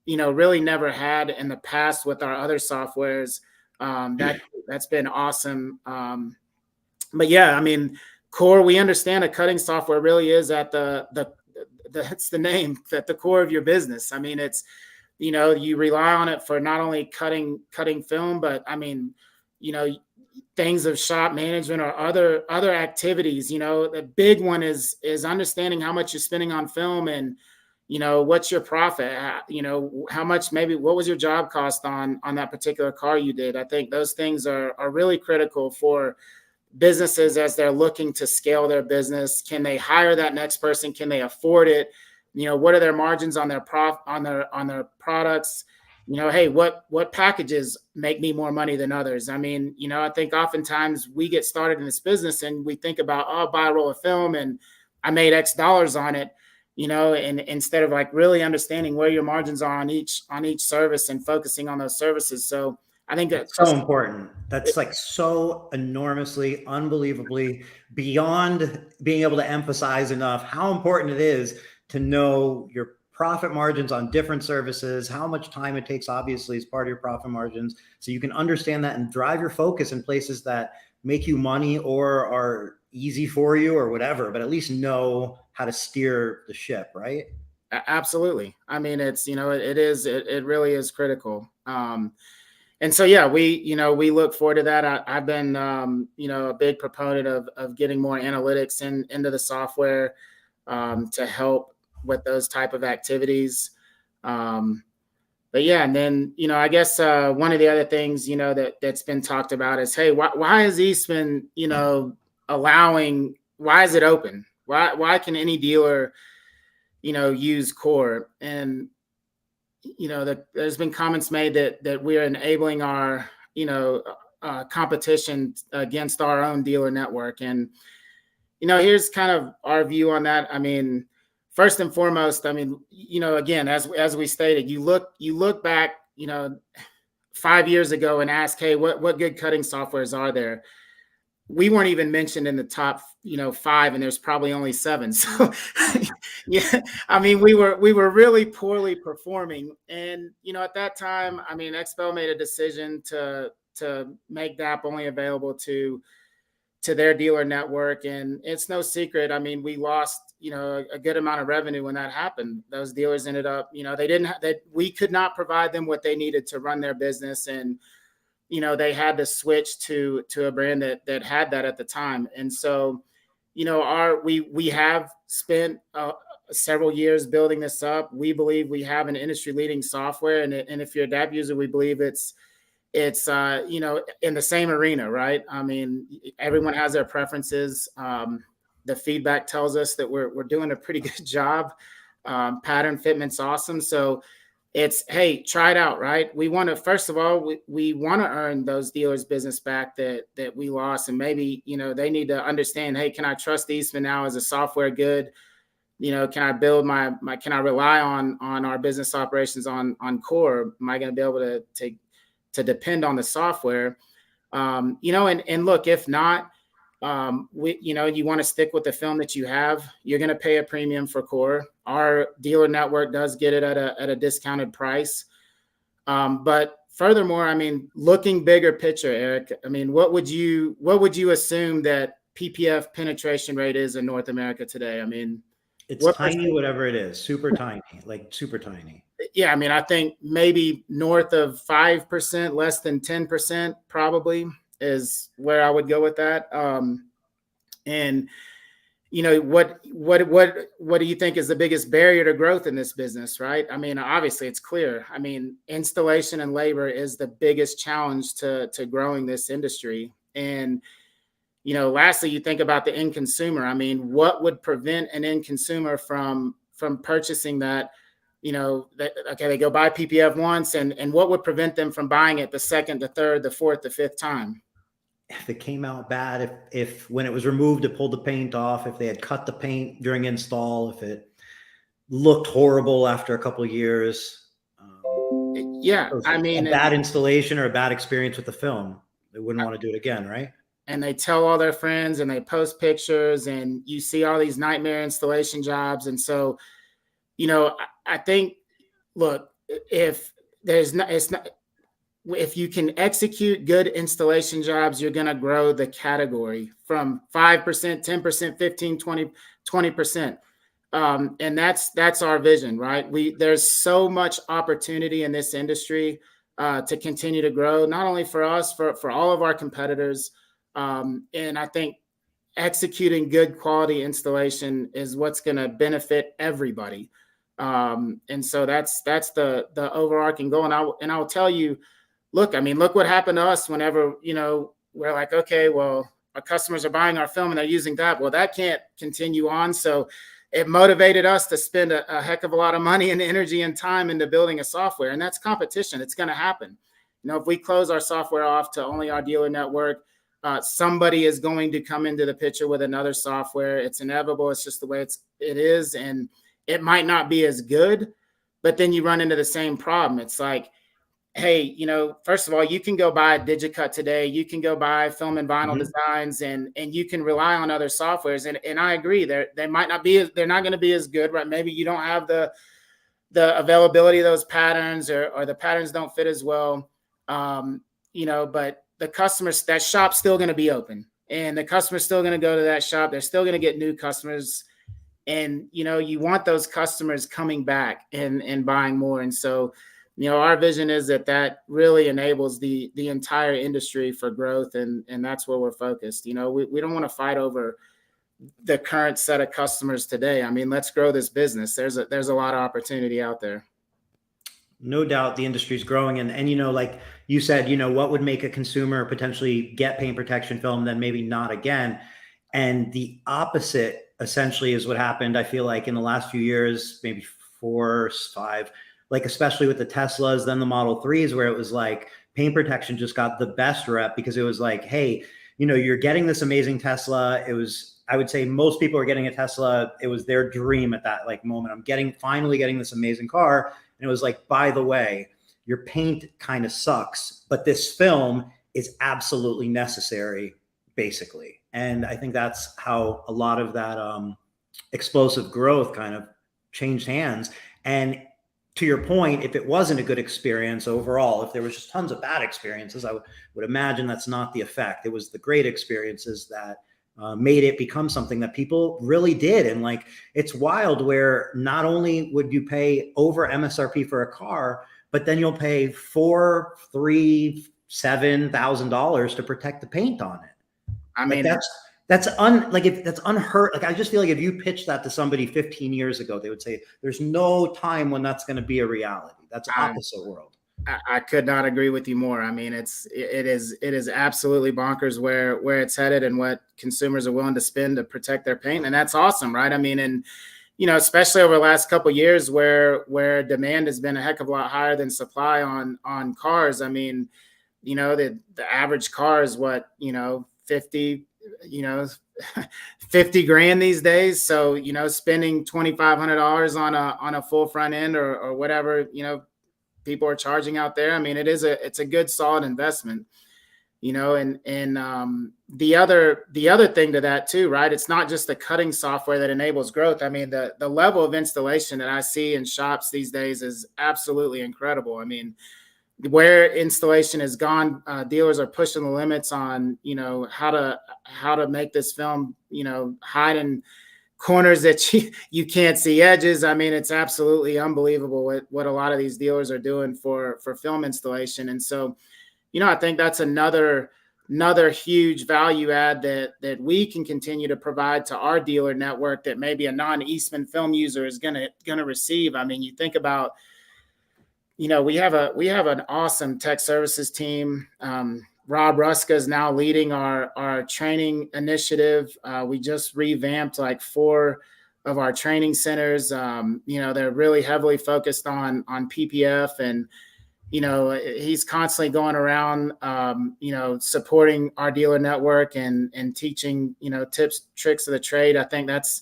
you know, really never had in the past with our other softwares. That's been awesome. But yeah, I mean, core, we understand a cutting software really is at that's the name, at the core of your business. I mean, it's, you know, you rely on it for not only cutting film, but I mean, you know, things of shop management or other activities. You know, the big one is understanding how much you're spending on film, and, you know, what's your profit, you know, how much, maybe what was your job cost on that particular car you did. I think those things are really critical for businesses as they're looking to scale their business. Can they hire that next person? Can they afford it? You know, what are their margins on their on their products? You know, hey, what packages make me more money than others? I mean, you know, I think oftentimes we get started in this business and we think about, oh, I'll buy a roll of film and I made X dollars on it, you know, and instead of like really understanding where your margins are on each service and focusing on those services. So I think that's so important. That's like so enormously, unbelievably beyond being able to emphasize enough how important it is to know your profit margins on different services, how much time it takes, obviously, as part of your profit margins. So you can understand that and drive your focus in places that make you money or are easy for you or whatever, but at least know how to steer the ship, right? Absolutely. I mean, it's, you know, it really is critical. And so, yeah, we look forward to that. I've been, you know, a big proponent of getting more analytics into the software to help, with those type of activities. But yeah, and then, I guess one of the other things, that's been talked about is, hey, why is Eastman, why is it open? Why can any dealer, use core? And, there's been comments made that we're enabling our, competition against our own dealer network. And, here's kind of our view on that. I mean, first and foremost, I mean, again, as we stated, you look back, 5 years ago and ask, hey, what good cutting softwares are there? We weren't even mentioned in the top, 5, and there's probably only 7. So, yeah, I mean, we were really poorly performing, and at that time, I mean, XPEL made a decision to make DAP only available to their dealer network. And it's no secret. I mean, we lost, a good amount of revenue when that happened. Those dealers ended up, we could not provide them what they needed to run their business. And, they had to switch to a brand that had that at the time. And so, we have spent several years building this up. We believe we have an industry leading software. And if you're a DAP user, we believe it's in the same arena, right? I mean, everyone has their preferences. The feedback tells us that we're doing a pretty good job. Pattern fitment's awesome. So it's, hey, try it out, right? We want to, first of all, we want to earn those dealers business back that we lost. And maybe, they need to understand, hey, can I trust Eastman now as a software good? Can I build can I rely on our business operations on core? Am I going to be able to depend on the software? And look, if not, you want to stick with the film that you have, you're going to pay a premium for core. Our dealer network does get it at a discounted price. But furthermore, I mean, looking bigger picture, Eric, I mean, what would you assume that PPF penetration rate is in North America today? I mean, it's tiny, whatever it is, super tiny, like super tiny. Yeah, I mean, I think maybe north of 5%, less than 10% probably is where I would go with that. And what do you think is the biggest barrier to growth in this business, right? I mean, obviously it's clear. I mean, installation and labor is the biggest challenge to growing this industry. And lastly, you think about the end consumer. I mean, what would prevent an end consumer from purchasing that? They go buy PPF once, and what would prevent them from buying it the second, the third, the fourth, the fifth time? If it came out bad, if when it was removed, it pulled the paint off, if they had cut the paint during install, if it looked horrible after a couple of years. Yeah, I mean, a bad installation or a bad experience with the film, they wouldn't want to do it again, right? And they tell all their friends and they post pictures, and you see all these nightmare installation jobs. And so, I think, look, if you can execute good installation jobs, you're going to grow the category from 5%, 10%, 15, 20%. And that's our vision, right? There's so much opportunity in this industry to continue to grow, not only for us, for all of our competitors. And I think executing good quality installation is what's going to benefit everybody. And so that's the overarching goal. And I'll tell you, look, I mean, look what happened to us whenever, we're like, okay, well, our customers are buying our film and they're using that. Well, that can't continue on. So it motivated us to spend a heck of a lot of money and energy and time into building a software. And that's competition. It's going to happen. If we close our software off to only our dealer network, somebody is going to come into the picture with another software. It's inevitable. It's just the way it is. And it might not be as good, but then you run into the same problem. It's like, hey, first of all, you can go buy Digicut today. You can go buy film and vinyl designs, and you can rely on other softwares. And I agree, they're not going to be as good, right? Maybe you don't have the availability of those patterns, or the patterns don't fit as well. But the customers, that shop's still going to be open, and the customer's still going to go to that shop. They're still going to get new customers. And, you want those customers coming back and buying more. And so, our vision is that really enables the entire industry for growth. And that's where we're focused. We don't want to fight over the current set of customers today. I mean, let's grow this business. There's a lot of opportunity out there. No doubt the industry's growing. And, you know, like you said, you know, what would make a consumer potentially get paint protection film, then maybe not again? And the opposite essentially is what happened, I feel like, in the last few years, maybe 4, 5, like especially with the Teslas, then the Model 3s, where it was like paint protection just got the best rep because it was like, hey, you know, you're getting this amazing Tesla. It was, I would say most people are getting a Tesla. It was their dream at that like moment. I'm finally getting this amazing car. And it was like, by the way, your paint kind of sucks, but this film is absolutely necessary, basically. And I think that's how a lot of that explosive growth kind of changed hands. And to your point, if it wasn't a good experience overall, if there was just tons of bad experiences, I would imagine that's not the effect. It was the great experiences that made it become something that people really did. And like, it's wild where not only would you pay over MSRP for a car, but then you'll pay $4, $3, $7,000 to protect the paint on it. I Like mean, that's if that's unheard. Like I just feel like if you pitched that to somebody 15 years ago, they would say there's no time when that's going to be a reality. That's opposite world. I could not agree with you more. I mean, it is absolutely bonkers where it's headed and what consumers are willing to spend to protect their paint, and that's awesome, right? I mean, and you know, especially over the last couple of years where demand has been a heck of a lot higher than supply on cars. I mean, you know, the average car is what, you know, 50, you know, 50 grand these days. So, you know, spending $2,500 on a full front end or whatever, you know, people are charging out there. I mean, it's a good solid investment, you know, and the other thing to that too, right? It's not just the cutting software that enables growth. I mean, the level of installation that I see in shops these days is absolutely incredible. I mean, where installation has gone, dealers are pushing the limits on, you know, how to make this film, you know, hide in corners that you can't see edges. I mean, it's absolutely unbelievable what a lot of these dealers are doing for film installation. And so, you know, I think that's another huge value add that we can continue to provide to our dealer network that maybe a non-Eastman film user is gonna receive. I mean, you think about, you know, we have an awesome tech services team. Rob Ruska is now leading our training initiative. We just revamped like 4 of our training centers. You know, they're really heavily focused on PPF, and you know, he's constantly going around, you know, supporting our dealer network and teaching, you know, tips, tricks of the trade. I think that's,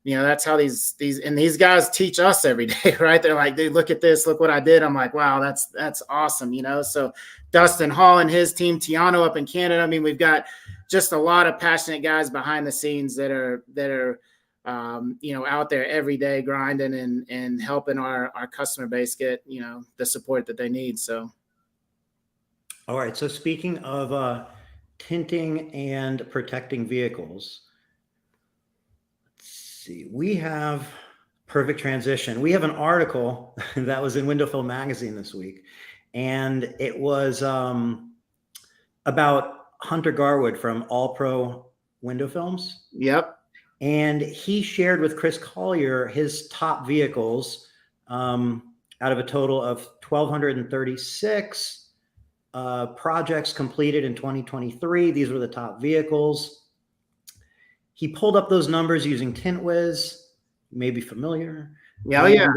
you know, that's how these guys teach us every day, right? They're like, dude, look at this, look what I did. I'm like, wow, that's awesome, you know. So Dustin Hall and his team, Tiano up in Canada. I mean, we've got just a lot of passionate guys behind the scenes that are you know, out there every day grinding and helping our customer base get, you know, the support that they need. So, All right. So speaking of tinting and protecting vehicles, see, we have perfect transition. We have an article that was in Window Film Magazine this week, and it was about Hunter Garwood from All Pro Window Films. yep. And he shared with Chris Collier his top vehicles out of a total of 1,236 projects completed in 2023. These were the top vehicles. He pulled up those numbers using Tint Wiz, you may be familiar. Yeah, yeah.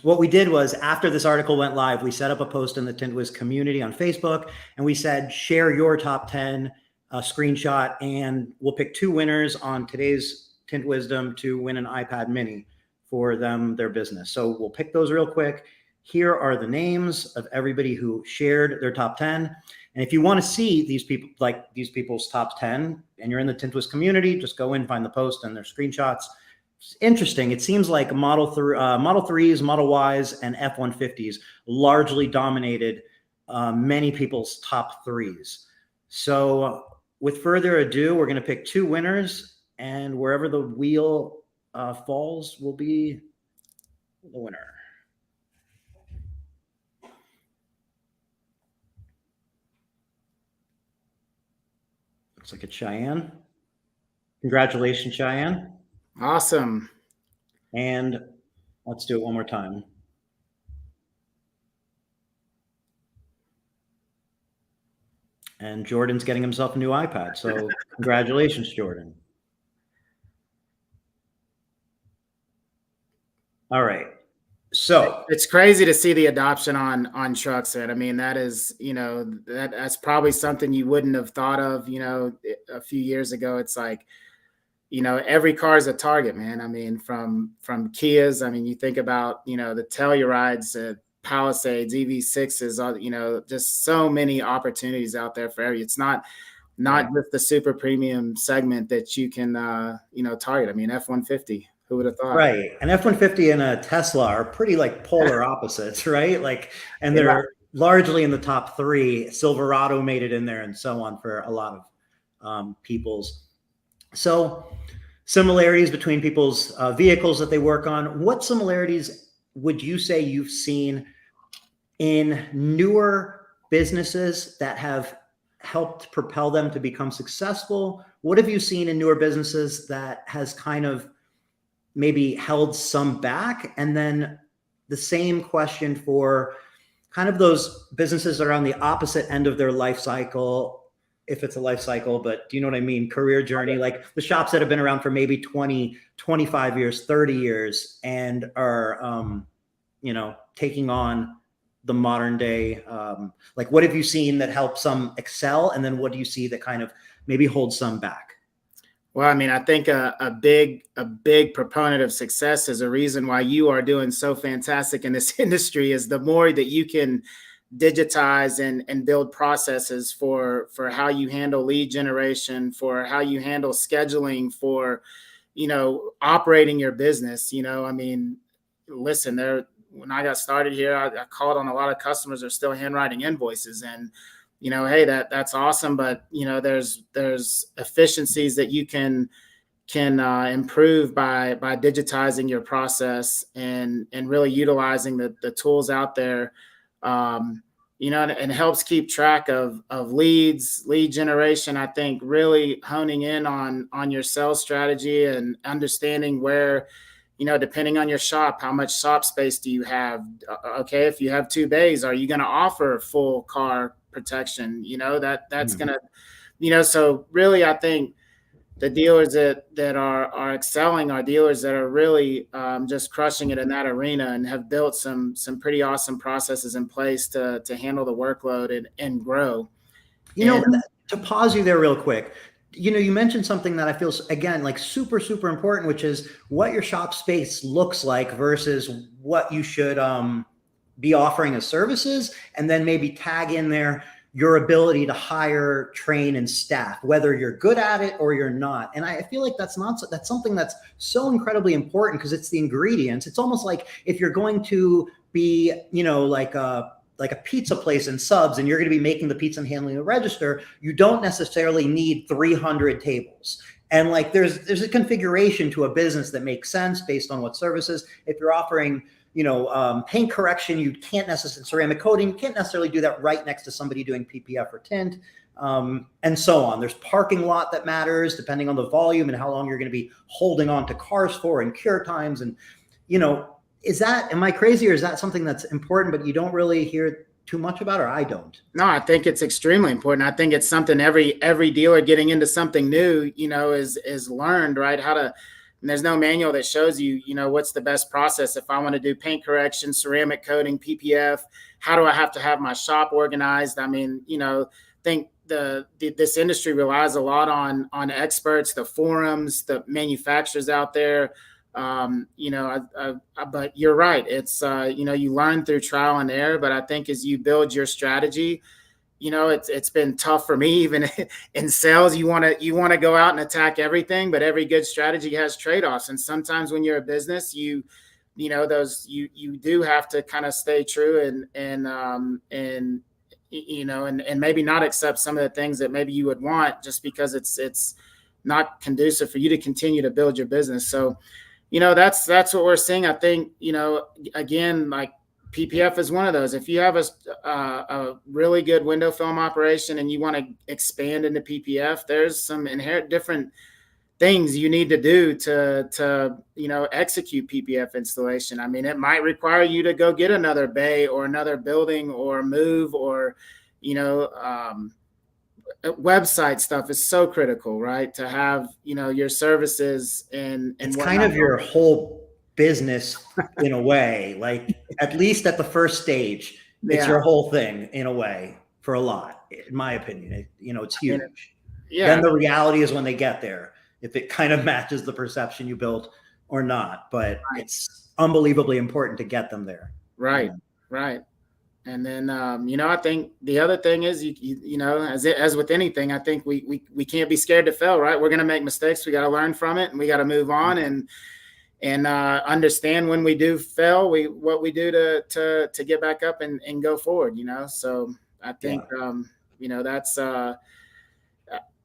What we did was after this article went live, we set up a post in the Tint Wiz community on Facebook, and we said, share your top 10 screenshot, and we'll pick 2 winners on today's Tint Wizdom to win an iPad mini for them, their business. So we'll pick those real quick. Here are the names of everybody who shared their top 10. And if you want to see these people, like these people's top 10, and you're in the Tint Wiz community, just go in, find the post and their screenshots. It's interesting. It seems like Model 3s, Model Ys, and F-150s largely dominated many people's top 3s. So with further ado, we're going to pick 2 winners, and wherever the wheel falls will be the winner. Looks like it's Cheyenne. Congratulations, Cheyenne. Awesome. And let's do it one more time. And Jordan's getting himself a new iPad. So congratulations, Jordan. All right. So It's crazy to see the adoption on trucks. And I mean, that is, that's probably something you wouldn't have thought of, a few years ago. It's like, every car is a target, man. I mean, from Kias, I mean, you think about, the Tellurides, Palisades, EV6s, just so many opportunities out there for every. It's not just the super premium segment that you can, target. I mean, F-150. Who would have thought? right, an F-150 and a Tesla are pretty like polar opposites, right? Like, and Yeah. they're largely in the top three. Silverado made it in there, and so on for a lot of people's. So, similarities between people's vehicles that they work on. What similarities would you say you've seen in newer businesses that have helped propel them to become successful? What have you seen in newer businesses that has kind of maybe held some back? And then the same question for kind of those businesses that are on the opposite end of their life cycle, if it's a life cycle, but do you know what I mean? Career journey, like the shops that have been around for maybe 20, 25 years, 30 years, and are, taking on the modern day. Like, what have you seen that helps some excel? And then what do you see that kind of maybe holds some back? Well, I mean, I think a big proponent of success is a reason why you are doing so fantastic in this industry is the more that you can digitize and build processes for how you handle lead generation, for how you handle scheduling, for, operating your business. I mean, listen, when I got started here, I called on a lot of customers that are still handwriting invoices, and hey, that's awesome, but there's efficiencies that you can improve by digitizing your process and really utilizing the tools out there, and helps keep track of leads, lead generation. I think really honing in on your sales strategy and understanding where, depending on your shop, how much shop space do you have? Okay, if you have 2 bays, are you going to offer full car protection? That's going to, so really, I think the dealers that are excelling are dealers that are really just crushing it in that arena and have built some pretty awesome processes in place to handle the workload and grow. To pause you there real quick, you mentioned something that I feel, again, like super, super important, which is what your shop space looks like versus what you should be offering as services, and then maybe tag in there your ability to hire, train, and staff, whether you're good at it or you're not. And I feel like that's something that's so incredibly important because it's the ingredients. It's almost like if you're going to be, like a pizza place in subs, and you're going to be making the pizza and handling the register, you don't necessarily need 300 tables. And like there's a configuration to a business that makes sense based on what services. If you're offering, paint correction, you can't necessarily, ceramic coating, you can't necessarily do that right next to somebody doing PPF or tint, and so on. There's parking lot that matters depending on the volume and how long you're going to be holding on to cars for, and cure times. And, am I crazy, or is that something that's important, but you don't really hear too much about, or I don't? No, I think it's extremely important. I think it's something every dealer getting into something new, is learned, right? And there's no manual that shows you, what's the best process. If I want to do paint correction, ceramic coating, PPF, how do I have to have my shop organized? I mean, I think this industry relies a lot on experts, the forums, the manufacturers out there. But you're right. It's, you learn through trial and error, but I think as you build your strategy, it's been tough for me, even in sales. You want to go out and attack everything, but every good strategy has trade-offs. And sometimes when you're a business, you do have to kind of stay true and maybe not accept some of the things that maybe you would want just because it's not conducive for you to continue to build your business. So, that's what we're seeing. I think, again, like PPF is one of those. If you have a really good window film operation and you want to expand into PPF, there's some inherent different things you need to do to execute PPF installation. I mean, it might require you to go get another bay or another building or move, or website stuff is so critical, right? To have your services and It's kind of whatnot. your whole business in a way, like at least at the first stage, it's Yeah, your whole thing in a way for a lot, in my opinion. It's I mean, huge. Then yeah, the reality is when they get there, if it kind of matches the perception you built or not. But right, it's unbelievably important to get them there. right, right. And then, I think the other thing is, as with anything, I think we can't be scared to fail, right? We're going to make mistakes. We got to learn from it, and we got to move on and understand when we do fail, what we do to get back up and go forward. So I think, Yeah. that's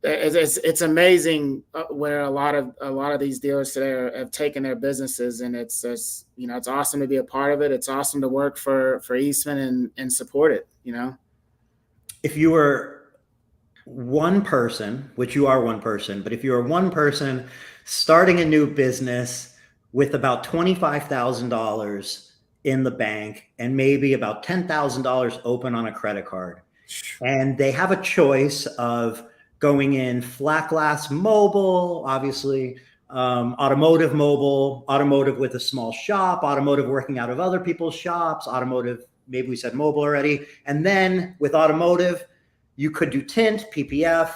it's amazing where a lot of these dealers today have taken their businesses, and it's it's awesome to be a part of it. It's awesome to work for Eastman and support it. If you were one person, which you are one person, but if you are one person starting a new business with about $25,000 in the bank and maybe about $10,000 open on a credit card, and they have a choice of going in flat glass mobile, obviously, automotive mobile, automotive with a small shop, automotive working out of other people's shops, automotive, maybe we said mobile already. And then with automotive, you could do tint, PPF,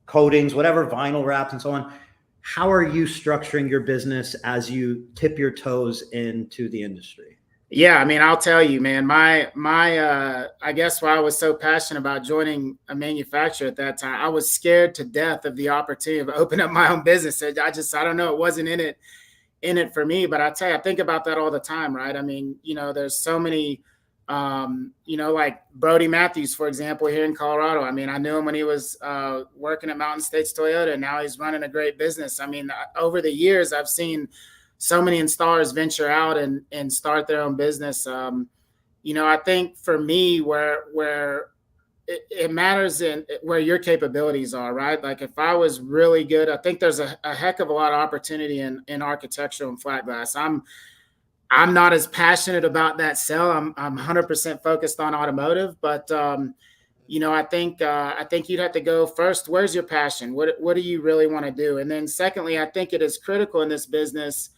coatings, whatever, vinyl wraps, and so on. How are you structuring your business as you tip your toes into the industry? Yeah, I mean, I'll tell you, man, my I guess why I was so passionate about joining a manufacturer at that time, I was scared to death of the opportunity of opening up my own business. I don't know, it wasn't in it for me. But I tell you, I think about that all the time, right? I mean, there's so many, like Brody Matthews, for example, here in Colorado. I mean, I knew him when he was working at Mountain States Toyota, and now he's running a great business. I mean, over the years, I've seen so many installers venture out and start their own business. I think for me, where it matters in where your capabilities are, right? Like if I was really good, I think there's a heck of a lot of opportunity in architectural and flat glass. I'm not as passionate about that sell. I'm 100% focused on automotive, but I think you'd have to go first. Where's your passion? What do you really want to do? And then secondly, I think it is critical in this business.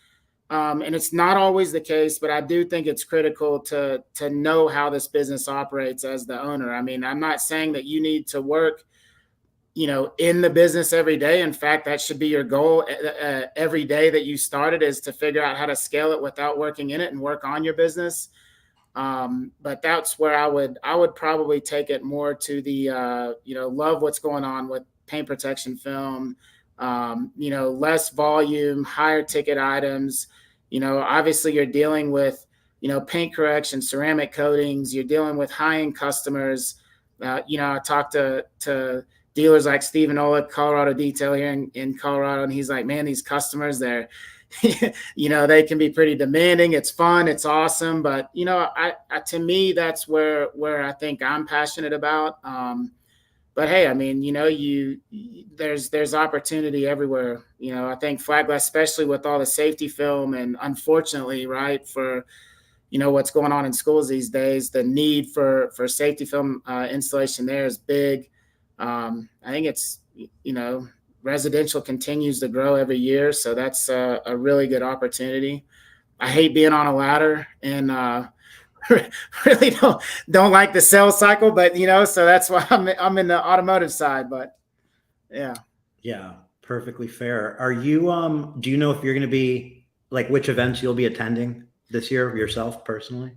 And it's not always the case, but I do think it's critical to know how this business operates as the owner. I mean, I'm not saying that you need to work, in the business every day. In fact, that should be your goal every day that you started, is to figure out how to scale it without working in it and work on your business. But that's where I would probably take it more to the, love what's going on with paint protection film, less volume, higher ticket items. Obviously you're dealing with, paint correction, ceramic coatings, you're dealing with high-end customers. I talked to dealers like Stephen Olick, Colorado Detail here in Colorado, and he's like, man, these customers, they're, they can be pretty demanding. It's fun, it's awesome, but I to me, that's where I think I'm passionate about. But hey, I mean, there's opportunity everywhere. I think flat glass, especially with all the safety film, and unfortunately, right, for what's going on in schools these days, the need for safety film installation there is big. I think it's residential continues to grow every year, so that's a really good opportunity. I hate being on a ladder, and really don't like the sales cycle, but so that's why I'm in the automotive side. But yeah. Yeah, perfectly fair. Are you do you know if you're going to be, like, which events you'll be attending this year yourself personally?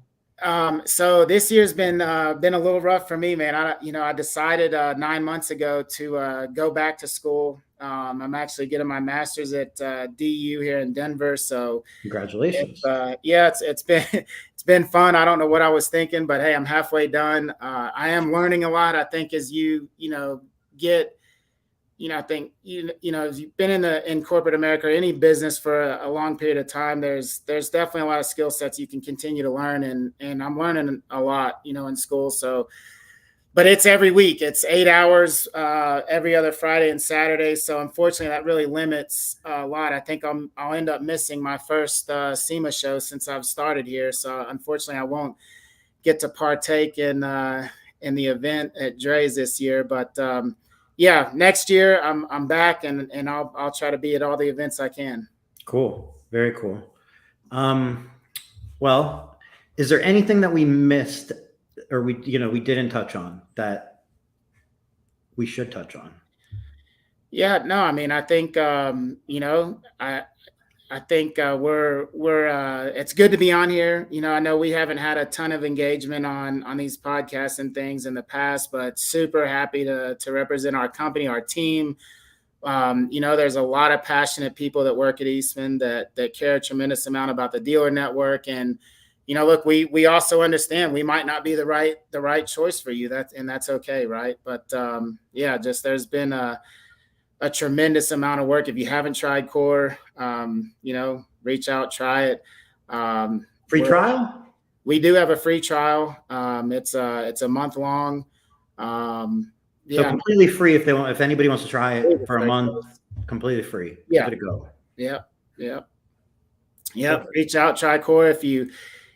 So this year's been a little rough for me, man. I decided 9 months ago to go back to school. I'm actually getting my master's at DU here in Denver. So Congratulations. it's been it's been fun. I don't know what I was thinking, but hey, I'm halfway done. I am learning a lot. I think as you get, I think if you've been in corporate America or any business for a long period of time, there's definitely a lot of skill sets you can continue to learn, and I'm learning a lot, in school. So but it's every week. It's 8 hours every other Friday and Saturday. So unfortunately, that really limits a lot. I think I'll end up missing my first SEMA show since I've started here. So unfortunately, I won't get to partake in the event at Dre's this year. But yeah, next year I'm back, and I'll try to be at all the events I can. Cool. Very cool. Well, is there anything that we missed or we didn't touch on that we should touch on? Yeah, no, I mean, I think I think we're it's good to be on here. I know we haven't had a ton of engagement on these podcasts and things in the past, but super happy to represent our company, our team. There's a lot of passionate people that work at Eastman that care a tremendous amount about the dealer network. And, look, we also understand we might not be the right choice for you. That's okay. Right. But there's been a tremendous amount of work. If you haven't tried Core, reach out, try it. Free trial? We do have a free trial. It's a month long. So completely free if anybody wants to try it for a month, completely free. Yeah. Give it a go. Yeah. Reach out, try Core. If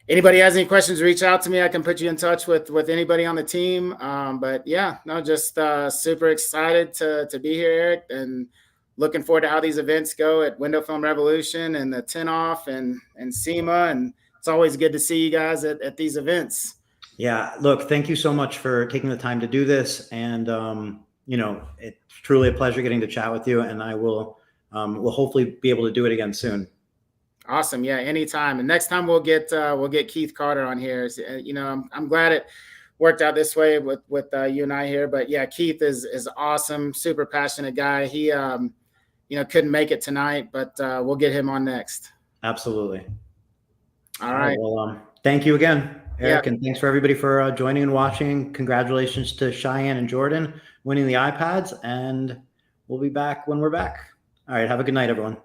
anybody has any questions, reach out to me. I can put you in touch with anybody on the team. But yeah, no, just super excited to be here, Eric, and looking forward to how these events go at Window Film Revolution and the Tint Off and SEMA. And it's always good to see you guys at these events. Yeah, look, thank you so much for taking the time to do this. And, it's truly a pleasure getting to chat with you, and I will hopefully be able to do it again soon. Awesome. Yeah, anytime. And next time we'll get Keith Carter on here. I'm glad it worked out this way with you and I here. But yeah, Keith is awesome, super passionate guy. He couldn't make it tonight, but we'll get him on next. Absolutely. All right. Well, thank you again, Eric, and thanks for everybody for joining and watching. Congratulations to Cheyenne and Jordan winning the iPads, and we'll be back when we're back. All right. Have a good night, everyone.